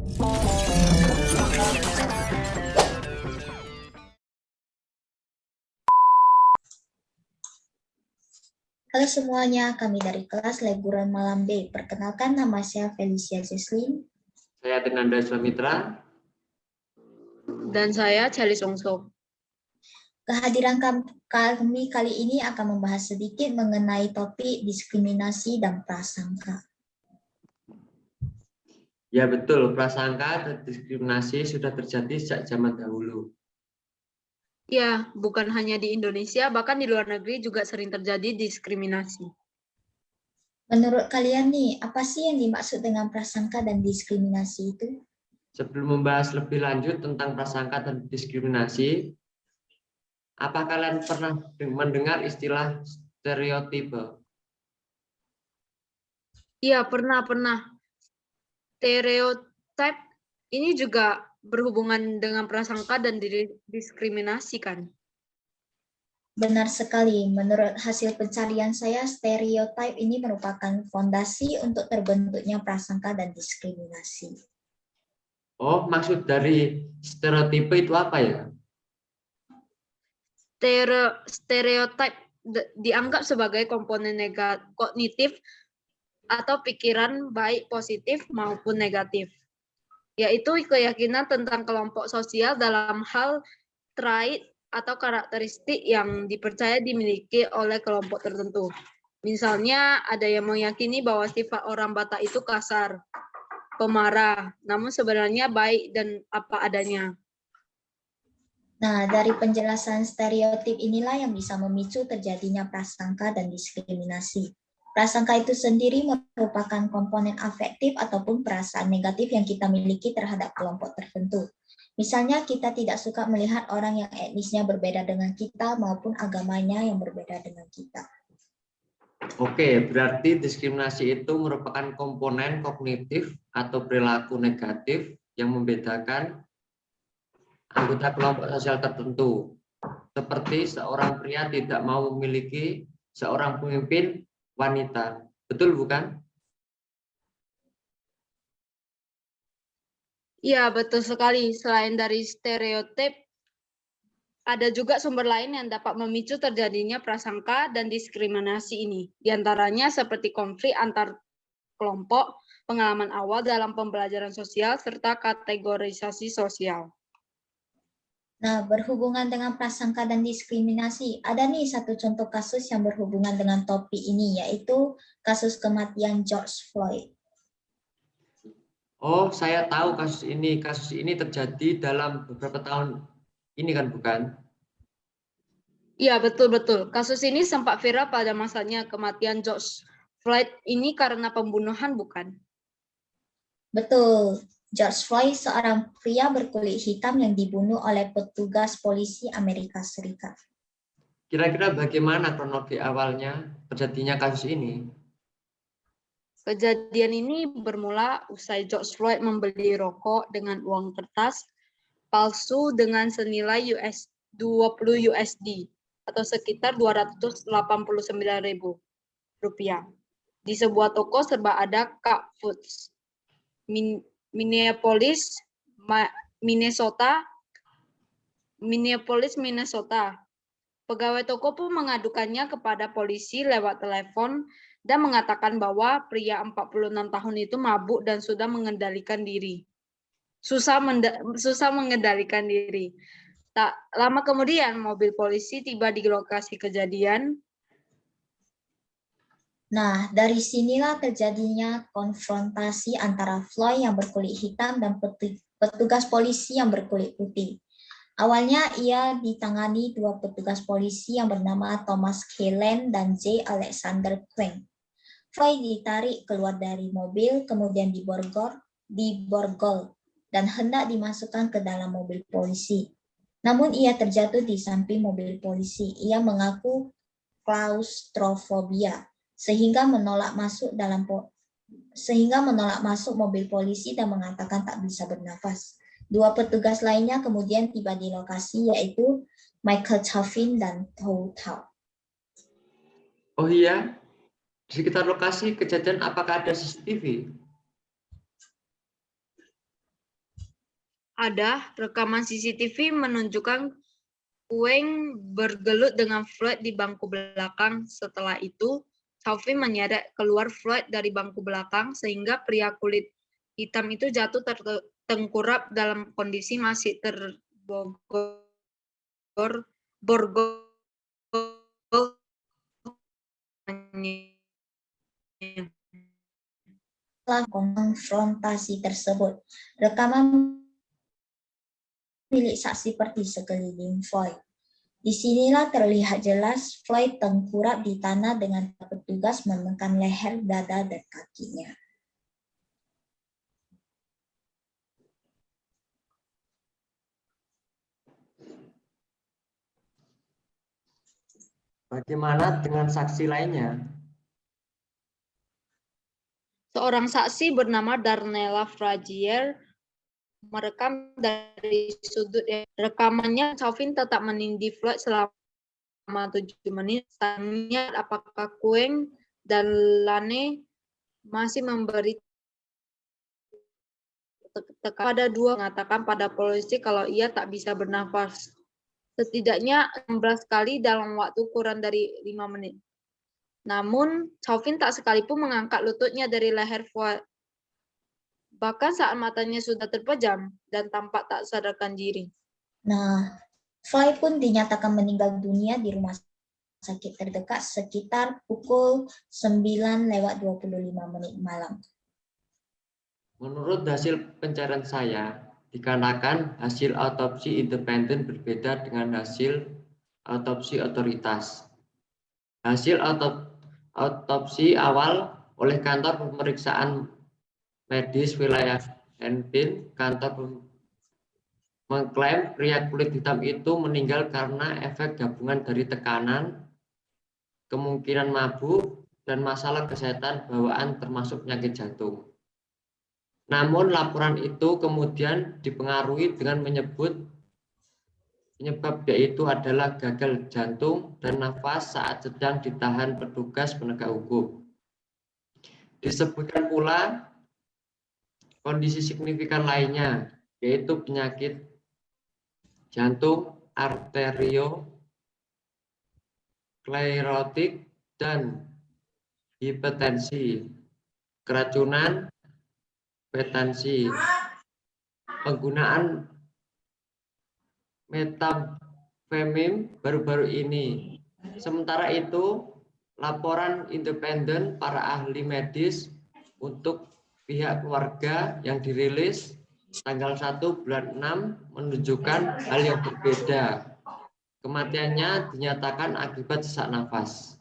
Halo semuanya, kami dari kelas Liburan Malam B. Perkenalkan, nama saya Felicia Jesslyn. Saya Tenanda Swamitra. Dan saya Charlie Songso. Kehadiran kami kali ini akan membahas sedikit mengenai topik diskriminasi dan prasangka. Ya betul, prasangka dan diskriminasi sudah terjadi sejak zaman dahulu. Ya, bukan hanya di Indonesia, bahkan di luar negeri juga sering terjadi diskriminasi. Menurut kalian nih, apa sih yang dimaksud dengan prasangka dan diskriminasi itu? Sebelum membahas lebih lanjut tentang prasangka dan diskriminasi, apa kalian pernah mendengar istilah stereotipe? Iya, pernah. Stereotip ini juga berhubungan dengan prasangka dan diskriminasi kan? Benar sekali, menurut hasil pencarian saya, stereotip ini merupakan fondasi untuk terbentuknya prasangka dan diskriminasi. Oh, maksud dari stereotipe itu apa ya? Stereotip dianggap sebagai komponen kognitif atau pikiran baik positif maupun negatif, yaitu keyakinan tentang kelompok sosial dalam hal trait atau karakteristik yang dipercaya dimiliki oleh kelompok tertentu. Misalnya, ada yang meyakini bahwa sifat orang Batak itu kasar, pemarah, namun sebenarnya baik dan apa adanya. Nah, dari penjelasan stereotip inilah yang bisa memicu terjadinya prasangka dan diskriminasi. Prasangka itu sendiri merupakan komponen afektif ataupun perasaan negatif yang kita miliki terhadap kelompok tertentu. Misalnya, kita tidak suka melihat orang yang etnisnya berbeda dengan kita maupun agamanya yang berbeda dengan kita. Oke, berarti diskriminasi itu merupakan komponen kognitif atau perilaku negatif yang membedakan anggota kelompok sosial tertentu. Seperti seorang pria tidak mau memiliki seorang pemimpin wanita. Betul bukan? Iya, betul sekali. Selain dari stereotip, ada juga sumber lain yang dapat memicu terjadinya prasangka dan diskriminasi ini. Di antaranya seperti konflik antar kelompok, pengalaman awal dalam pembelajaran sosial, serta kategorisasi sosial. Nah, berhubungan dengan prasangka dan diskriminasi, ada nih satu contoh kasus yang berhubungan dengan topik ini, yaitu kasus kematian George Floyd. Oh, saya tahu kasus ini. Kasus ini terjadi dalam beberapa tahun ini kan, bukan? Iya, betul-betul. Kasus ini sempat viral pada masanya kematian George Floyd ini karena pembunuhan, bukan? Betul, George Floyd seorang pria berkulit hitam yang dibunuh oleh petugas polisi Amerika Serikat. Kira-kira bagaimana kronologi awalnya terjadinya kasus ini? Kejadian ini bermula usai George Floyd membeli rokok dengan uang kertas palsu dengan senilai 20 USD atau sekitar 289.000 rupiah di sebuah toko serba ada Cup Foods, Minneapolis, Minnesota. Pegawai toko pun mengadukannya kepada polisi lewat telepon dan mengatakan bahwa pria 46 tahun itu mabuk dan sudah mengendalikan diri. Susah mengendalikan diri. Tak lama kemudian mobil polisi tiba di lokasi kejadian. Nah, dari sinilah terjadinya konfrontasi antara Floyd yang berkulit hitam dan petugas polisi yang berkulit putih. Awalnya ia ditangani dua petugas polisi yang bernama Thomas Kellen dan J. Alexander Quinn. Floyd ditarik keluar dari mobil, kemudian diborgol, dan hendak dimasukkan ke dalam mobil polisi. Namun ia terjatuh di samping mobil polisi. Ia mengaku klaustrofobia, sehingga menolak masuk mobil polisi dan mengatakan tak bisa bernafas. Dua petugas lainnya kemudian tiba di lokasi, yaitu Michael Chaffin dan Tou Thao. Oh iya, di sekitar lokasi kejadian apakah ada CCTV? ada rekaman CCTV menunjukkan Kueng bergelut dengan Floyd di bangku belakang. Setelah itu, Chauvin menyeret keluar Floyd dari bangku belakang sehingga pria kulit hitam itu jatuh tertengkurap dalam kondisi masih terborgol. Setelah konfrontasi tersebut, rekaman milik saksi seperti sekeliling Floyd. Disinilah terlihat jelas Floyd tengkurap di tanah dengan petugas menekan leher, dada, dan kakinya. Bagaimana dengan saksi lainnya? Seorang saksi bernama Darnella Frazier merekam dari sudut rekamannya. Chauvin tetap menindih Floyd selama 7 menit. Tanya apakah Kueng dan Lane masih memberi tekanan. Pada dua mengatakan pada polisi kalau ia tak bisa bernafas. Setidaknya 16 kali dalam waktu kurang dari 5 menit. Namun, Chauvin tak sekalipun mengangkat lututnya dari leher Floyd. Bahkan saat matanya sudah terpejam dan tampak tak sadarkan diri. Nah, Floyd pun dinyatakan meninggal dunia di rumah sakit terdekat sekitar pukul 9:25 malam. Menurut hasil pencarian saya, dikarenakan hasil autopsi independen berbeda dengan hasil autopsi otoritas. Hasil autopsi awal oleh kantor pemeriksaan medis wilayah Enfield, kantor mengklaim pria kulit hitam itu meninggal karena efek gabungan dari tekanan, kemungkinan mabuk, dan masalah kesehatan bawaan termasuk penyakit jantung. Namun laporan itu kemudian dipengaruhi dengan menyebut penyebab yaitu adalah gagal jantung dan nafas saat sedang ditahan petugas penegak hukum. Disebutkan pula kondisi signifikan lainnya, yaitu penyakit jantung arteriosklerotik dan hipertensi, keracunan, hipertensi, penggunaan metamfetamin baru-baru ini. Sementara itu, laporan independen para ahli medis untuk pihak keluarga yang dirilis tanggal 1 bulan 6 menunjukkan hal yang berbeda. Kematiannya dinyatakan akibat sesak nafas.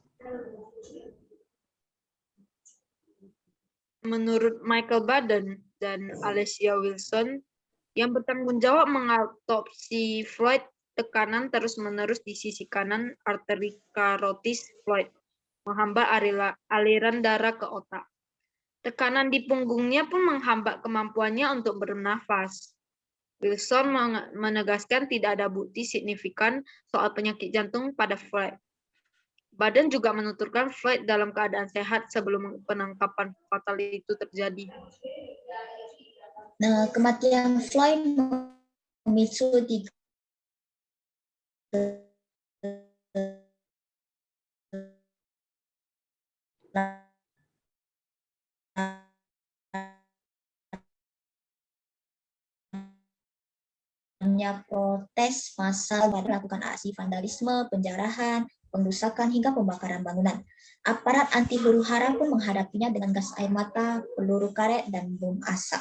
Menurut Michael Baden dan Alicia Wilson, yang bertanggung jawab mengautopsi Floyd, tekanan terus-menerus di sisi kanan arteri karotis Floyd, menghambat aliran darah ke otak. Tekanan di punggungnya pun menghambat kemampuannya untuk bernafas. Wilson menegaskan tidak ada bukti signifikan soal penyakit jantung pada Floyd. Baden juga menuturkan Floyd dalam keadaan sehat sebelum penangkapan fatal itu terjadi. Nah, kematian Floyd memicu protes massal melakukan aksi vandalisme, penjarahan, pengrusakan hingga pembakaran bangunan. Aparat anti huru-hara pun menghadapinya dengan gas air mata, peluru karet, dan bom asap.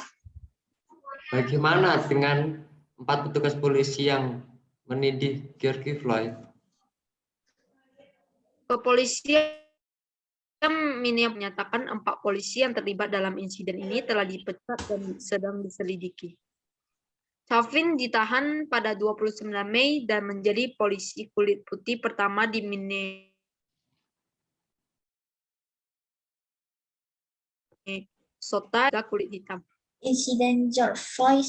Bagaimana dengan 4 petugas polisi yang menindih George Floyd? Kepolisian Minneapolis menyatakan 4 polisi yang terlibat dalam insiden ini telah dipecat dan sedang diselidiki. Chauvin ditahan pada 29 Mei dan menjadi polisi kulit putih pertama di Minnesota kulit hitam. Insiden George Floyd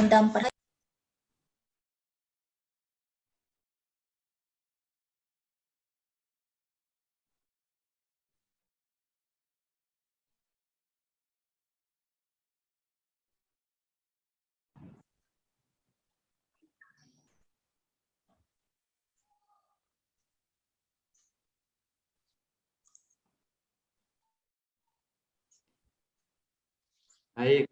mengundang perhatian. Baik,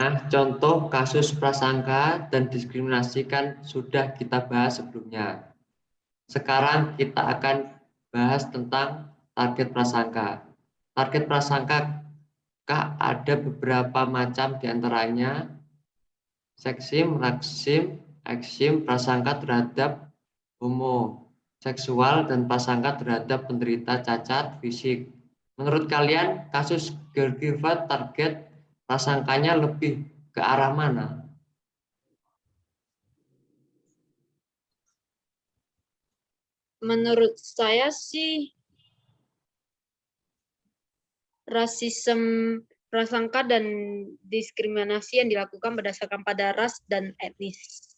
nah contoh kasus prasangka dan diskriminasi kan sudah kita bahas sebelumnya. Sekarang kita akan bahas tentang target prasangka. Target prasangka ada beberapa macam diantaranya seksim, raksim, eksim, prasangka terhadap homoseksual, dan prasangka terhadap penderita cacat fisik. Menurut kalian, kasus Girl Givat target prasangkanya lebih ke arah mana? Menurut saya sih rasisme prasangka dan diskriminasi yang dilakukan berdasarkan pada ras dan etnis.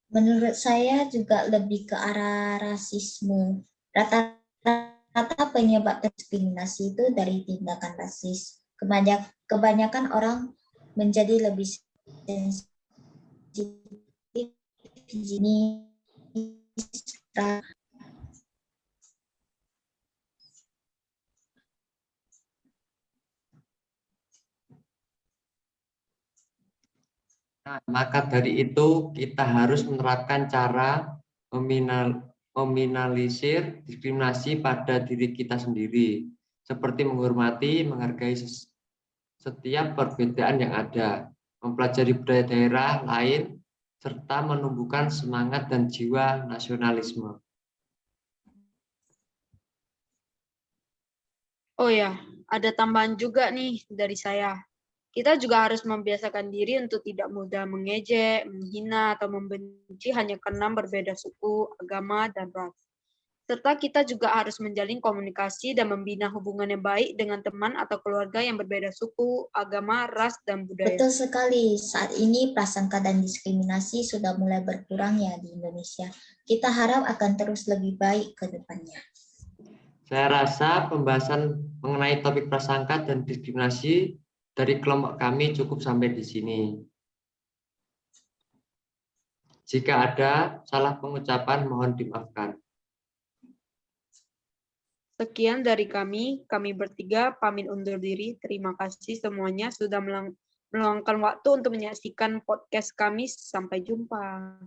Menurut saya juga lebih ke arah rasisme. Rata-rata penyebab diskriminasi itu dari tindakan rasis. Kebanyakan orang menjadi lebih sensitif jenis. Nah, maka dari itu kita harus menerapkan cara meminimalisir diskriminasi pada diri kita sendiri, seperti menghormati, menghargai setiap perbedaan yang ada, mempelajari budaya daerah lain, serta menumbuhkan semangat dan jiwa nasionalisme. Oh ya, ada tambahan juga nih dari saya. Kita juga harus membiasakan diri untuk tidak mudah mengejek, menghina, atau membenci hanya karena berbeda suku, agama, dan ras. Serta kita juga harus menjalin komunikasi dan membina hubungan yang baik dengan teman atau keluarga yang berbeda suku, agama, ras, dan budaya. Betul sekali, saat ini prasangka dan diskriminasi sudah mulai berkurang ya di Indonesia. Kita harap akan terus lebih baik ke depannya. Saya rasa pembahasan mengenai topik prasangka dan diskriminasi dari kelompok kami cukup sampai di sini. Jika ada salah pengucapan, mohon dimaafkan. Sekian dari kami bertiga pamit undur diri. Terima kasih semuanya sudah meluangkan waktu untuk menyaksikan podcast kami. Sampai jumpa.